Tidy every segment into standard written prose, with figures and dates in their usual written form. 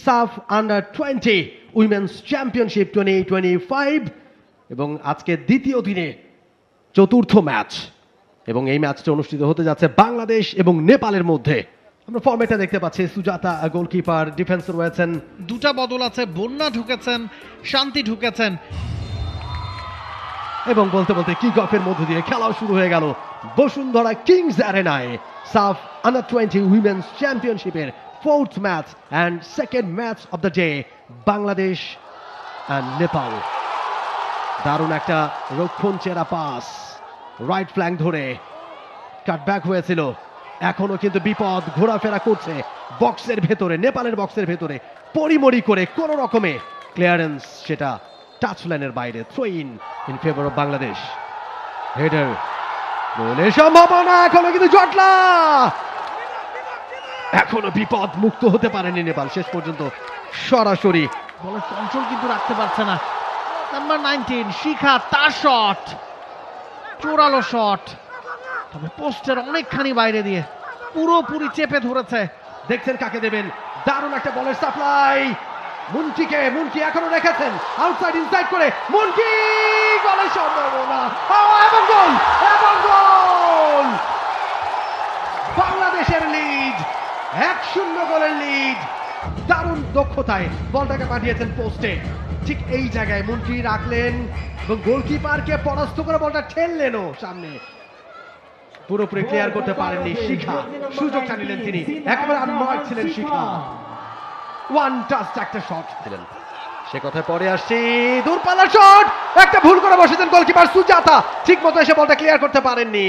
সাফ under-20 women's championship 2025 এবং আজকে দ্বিতীয় দিনে চতুর্থ ম্যাচ এবং এই ম্যাচটা অনুষ্ঠিত হতে যাচ্ছে বাংলাদেশ এবং নেপালের মধ্যে। আমরা ফর্মেটটা দেখতে পাচ্ছি, সুজাতা গোলকিপার, ডিফেন্সে রয়েছেন দুটা বদল আছে, বন্যা ঢুকেছেন, শান্তি ঢুকেছেন এবং বলতে বলতে কিক অফের মধ্য দিয়ে খেলাও শুরু হয়ে গেল বসুন্ধরা কিংস অ্যারেনায় সাফ আন্ডার-20 উইমেন্স চ্যাম্পিয়নশিপের fourth match and second match of the day, Bangladesh and Nepal. দারুণ একটা রক্ষণ চেরা পাস, রাইট ফ্ল্যাঙ্ক ধরে কাটব্যাক হয়েছিল, এখনো কিন্তু বিপদ ঘোরাফেরা করছে বক্সের ভেতরে, নেপালের বক্সের ভেতরে পরিমরি করে কোন রকমে ক্লিয়ারেন্স, সেটা টাচ লাইনের বাইরে, throw in favour of Bangladesh. Header, গোলের সম্ভাবনা এখনো কিন্তু জটলা, এখনো বিপদ মুক্ত হতে পারেনি নেপাল শেষ পর্যন্ত। সরাসরি বলের কন্ট্রোল কিন্তু রাখতে পারছে না নাম্বার 19 শিখা, তার শট জোরালো শট, তবে পোস্টের অনেকখানি বাইরে দিয়ে পুরোপুরি চেপে ধরেছে। দেখছেন কাকে দেবেন, দারুণ একটা বলের সাপ্লাই মুনকিকে, মুনকি এখনো রেখেছেন আউটসাইড ইনসাইড করে, মুনকি গোলের সম্ভাবনা এবং গোল, এবং গোল! বাংলাদেশের লিড, 1-0 গোলের লিড। দারুণ দক্ষতায় বলটাকে পাঠিয়েছেন পোস্টে, ঠিক এই জায়গায় মুনকি রাখলেন এবং গোলকিপারকে পরাস্ত করে বলটা ঠেললেনও সামনে, পুরোপুরি ক্লিয়ার করতে পারেননি শিখা, সুযোগটা নিলেন তিনি, একেবারে আনমার্ক ছিলেন শিখা, ওয়ান টাচ একটা শট দিলেন। সে কথায় পরে আসছি, দূরপাল্লার শট, একটা ভুল করে বসেছেন গোলকিপার সুজাতা, ঠিক মতো এসে বলটা ক্লিয়ার করতে পারেননি।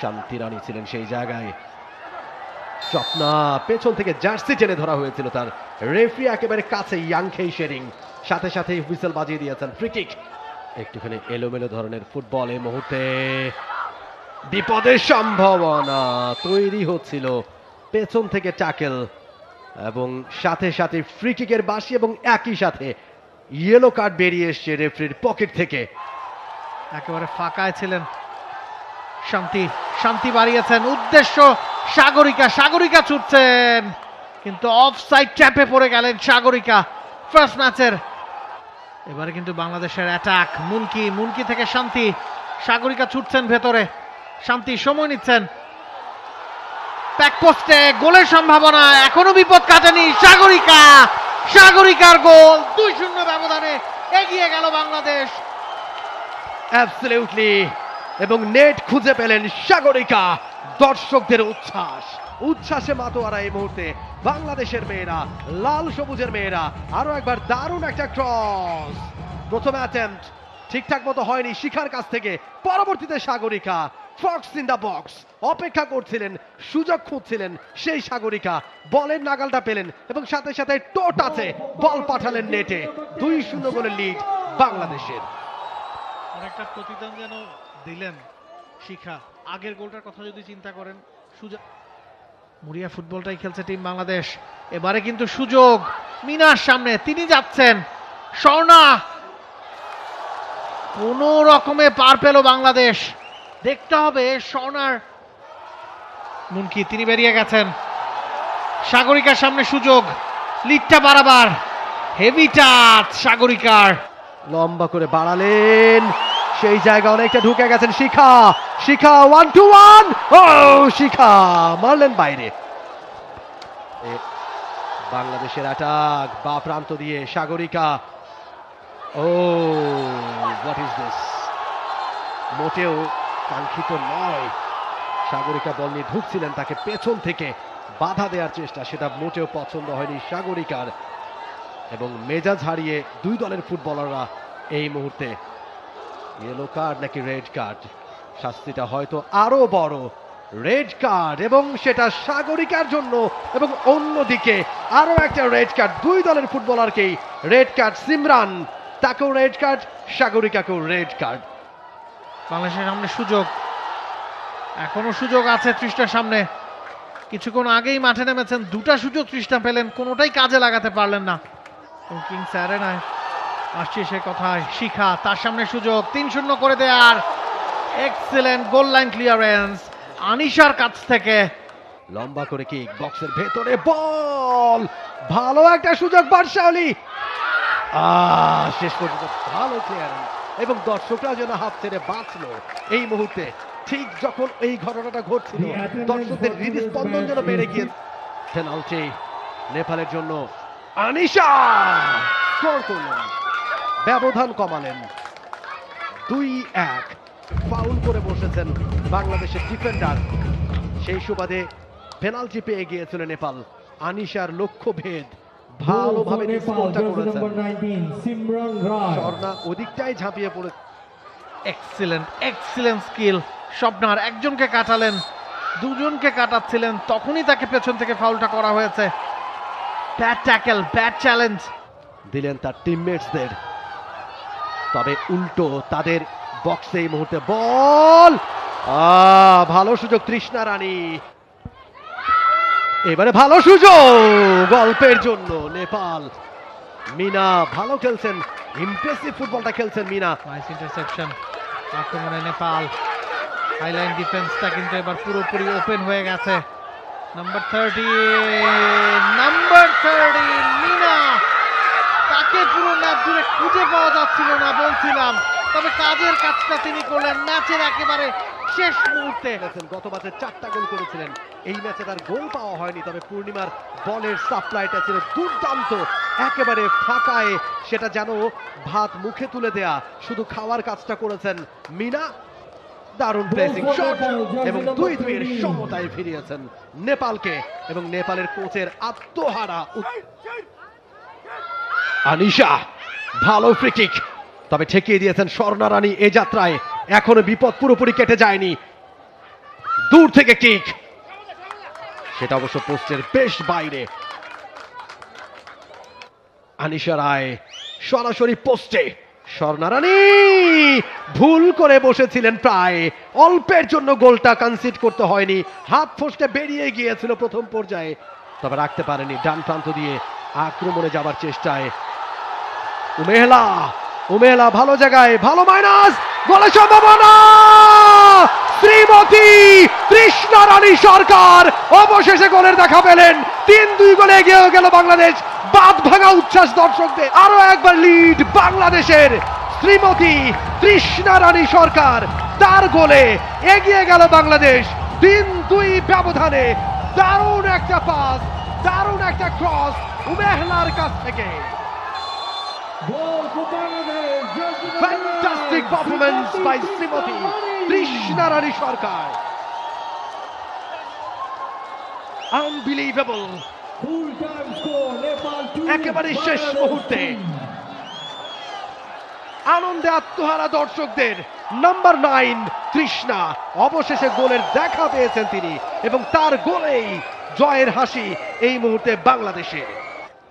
শান্তি রানী ছিলেন সেই জায়গায়, স্বপ্না পেছন থেকে জার্সি টেনে ধরা হয়েছিল তার, রেফারি একেবারে কাছে ইয়াংখেই শেরিং, সাথে সাথে হুইসেল বাজিয়ে দিয়েছেন। ফ্রি কিক, একটুখানি এলোমেলো ধরনের ফুটবল, এই মুহূর্তে বিপদের সম্ভাবনা তৈরি হচ্ছিল, পেছন থেকে ট্যাকেল এবং সাথে সাথে ফ্রি কিকের বাঁশি এবং একই সাথে ইয়েলো কার্ড বেরিয়ে এসছে রেফারির পকেট থেকে। একেবারে ফাঁকায় ছিলেন শান্তি, শান্তি বাড়িয়েছেন উদ্দেশ্য সাগরিকা, সাগরিকা ছুটছেন কিন্তু অফসাইড ট্র্যাপে পড়ে গেলেন সাগরিকা। ফার্স্ট ম্যাচের এবারে কিন্তু বাংলাদেশের অ্যাটাক, মুনকি, মুনকি থেকে শান্তি, সাগরিকা ছুটছেন ভেতরে, শান্তি সময় নিচ্ছেন, ব্যাক পোস্টে গোলের সম্ভাবনা, এখনো বিপদ কাটেনি সাগরিকা, সাগরিকার গোল, 2-0 ব্যবধানে এগিয়ে গেল বাংলাদেশ। অ্যাবসলিউটলি, এবং নেট খুঁজে পেলেন সাগরিকা, দর্শকদের উচ্ছ্বাস, উচ্ছ্বাসে মাতোয়ারা এই মুহূর্তে বাংলাদেশের মেয়েরা, লাল সবুজের মেয়েরা। আরো একবার দারুণ একটা ক্রস, প্রথম অ্যাটেম্পট ঠিকঠাক মতো হয়নি শিখার কাছ থেকে, পরবর্তীতে Sagarika, fox in the box, অপেক্ষা করছিলেন, সুযোগ খুঁজছিলেন সেই সাগরিকা, বলের নাগালটা পেলেন এবং সাথে সাথে টোট আছে বল পাঠালেন নেটে, 2-0 গোলের লিড বাংলাদেশের। অনেকটা প্রতিদান যেন দিলেন শিখা, আগের গোলটার কথা যদি চিন্তা করেন। মুড়িয়া ফুটবলটাই খেলছে টিম বাংলাদেশ, এবারে কিন্তু সুযোগ মিনার সামনে, তিনি যাচ্ছেন, স্বর্ণা কোন রকমে পার পেল বাংলাদেশ, দেখতে হবে স্বর্ণার, মুনকি তিনি বেরিয়ে গেছেন, সাগরিকার সামনে সুযোগ, লিডটা বাড়াবার, হেভি টাচ সাগরিকার, লম্বা করে বাড়ালেন, সেই জায়গা অনেকটা ঢুকে গেছেন শিখা, শিখা 1-2-1, ও শিখা মারলেন বাইরে। বাংলাদেশের অ্যাটাক বা প্রান্ত দিয়ে সাগরিকা, ও হোয়াট ইজ দিস, মোটেও কাঙ্ক্ষিত নয়। সাগরিকা বল নিয়ে ঢুকছিলেন, তাকে পেছন থেকে বাধা দেওয়ার চেষ্টা, সেটা মোটেও পছন্দ হয়নি সাগরিকার এবং মেজাজ হারিয়ে দুই দলের ফুটবলাররা এই মুহূর্তে। ইয়েলো কার্ড নাকি রেড কার্ড, শাস্তিটা হয়তো আরো বড়, রেড কার্ড এবং সেটা সাগরিকার জন্য, এবং অন্যদিকে আরো একটা রেড কার্ড, দুই দলের ফুটবলারকেই রেড কার্ড, সিমরান তাকেও রেড কার্ড, সাগরিকাকেও রেড কার্ড। বাংলাদেশের সামনে সুযোগ, এখনো সুযোগ আছে ত্রিশটার সামনে, কিছুক্ষণ আগেই মাঠে নেমেছেন, দুটা সুযোগ ত্রিশটা পেলেন, কোনোটাই কাজে লাগাতে পারলেন না। কিংস অ্যারেনায় আসছে সে কথায়, শিখা, তার সামনে সুযোগ 3-0 করে দেয়ার, এক্সেলেন্ট গোল লাইন ক্লিয়ারেন্স আনিশার কাছ থেকে, লম্বা করে কিক, বক্সের ভেতরে বল, ভালো একটা সুযোগ বার্শালি, শেষ পর্যন্ত ভালো ক্লিয়ারেন্স এবং দর্শকরা যেন হাত ছেড়ে বাঁচলো এই মুহূর্তে। ঠিক যখন এই ঘটনাটা ঘটছিল দর্শকদের হৃদস্পন্দন যেন বেড়ে গিয়ে। পেনাল্টি নেপালের জন্য, আনিশা স্কোর করলেন, ব্যবধান কমালেন 2-1। ফাউল করে বসেছেন বাংলাদেশের ডিফেন্ডার, সেই সুবাদে পেনাল্টি পেয়ে গিয়েছিল নেপাল। আনিশার লক্ষ্যভেদ ভালোভাবে স্কোরটা করেছেন, স্বর্ণা ওদিকটাই ঝাঁপিয়ে পড়ে। Excellent skill. স্বপ্নার একজনকে কাটালেন, দুজনকে কাটাচ্ছিলেন, তখনই তাকে পেছন থেকে ফাউলটা করা হয়েছে। ব্যাড ট্যাকেল, ব্যাড চ্যালেঞ্জ দিলেন তার টিমমেটসদের, তবে উল্টো তাদের বক্সে এই মুহূর্তে বল, ভালো সুযোগ তৃষ্ণা রানী, এবারে ভালো সুযোগ গল্পের জন্য নেপাল। মিনা ভালো খেলছেন, ইমপ্রেসিভ ফুটবলটা খেলছেন মিনা। Nice intussusception. আক্রমণে নেপাল, হাইলাইন ডিফেন্সটা কিন্তু এবার পুরোপুরি ওপেন হয়ে গেছে। নাম্বার 30 মিনা, তাকে পুরো ম্যাচ জুড়ে খুঁজে পাওয়া যাচ্ছিল না বলছিলাম, তবে কাজের কাজটা তিনি করলেন ম্যাচের একেবারে শেষ মুহূর্তে। গত ম্যাচে 4টা গোল করেছিলেন, এই ম্যাচে তার গোল পাওয়া হয়নি, তবে পূর্ণিমার বলের সাপ্লাইটা ছিল দুর্দান্ত, একেবারে ফাঁকায় সেটা যেন ভাত মুখে তুলে দেয়া, শুধু খাওয়ার কাজটা করেছেন মিনা। দারুণ প্লেসিং শট এবং 2-2 এর সমতায় ফিরিয়েছেন নেপালকে, এবং নেপালের কোচের আত্মহারা। আনিশা ভালো ফ্রি কিক, তবে ঠেকিয়ে দিয়েছেন স্বর্ণা রানী এ যাত্রায়। এখনো বিপদ পুরোপুরি কেটে যায়নি, দূর থেকে কিক, সেটা অবশ্য পোস্টের বেশ বাইরে। আনিশা রায় সরাসরি পোস্টে, স্বর্ণা রানী ভুল করে বসেছিলেন, প্রায় অল্পের জন্য গোলটা কনসিড করতে হয়নি, হাত ফসকে বেরিয়ে গিয়েছিল প্রথম পর্যায়ে, তবে রাখতে পারেনি। ডান প্রান্ত দিয়ে আক্রমণে যাবার চেষ্টায় উমেহলা ভালো জায়গায়, ভালো মাইনাস, গোলের সম্ভাবনা। শ্রীমতী তৃষ্ণা রানী সরকার অবশেষে গোলের দেখা পেলেন, 3-2 গোলে এগিয়ে গেল বাংলাদেশ। বাদ ভাঙা উচ্ছ্বাস দর্শকদের, আরো একবার লিড বাংলাদেশের। শ্রীমতী তৃষ্ণা রানী সরকার, তার গোলে এগিয়ে গেল বাংলাদেশ 3-2 ব্যবধানে। দারুণ একটা পাস, দারুণ একটা ক্রস উমেহলার কাছ থেকে। Fantastic performance by Srimati Trishna Rani Sarkar. Unbelievable. একেবারে শেষ মুহূর্তে আনন্দে আত্মহারা দর্শকদের নাম্বার 9 তৃষ্ণা অবশেষে গোলের দেখা পেয়েছেন তিনি, এবং তার গোলেই জয়ের হাসি এই মুহূর্তে বাংলাদেশের।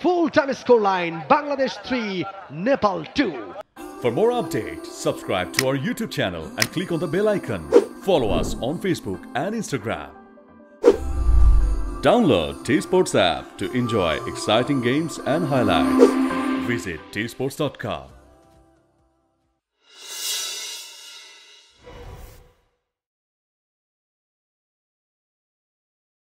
Full time score line, Bangladesh 3, Nepal 2. For more updates, subscribe to our YouTube channel and click on the bell icon. Follow us on Facebook and Instagram. Download T-Sports app to enjoy exciting games and highlights. Visit tsports.com.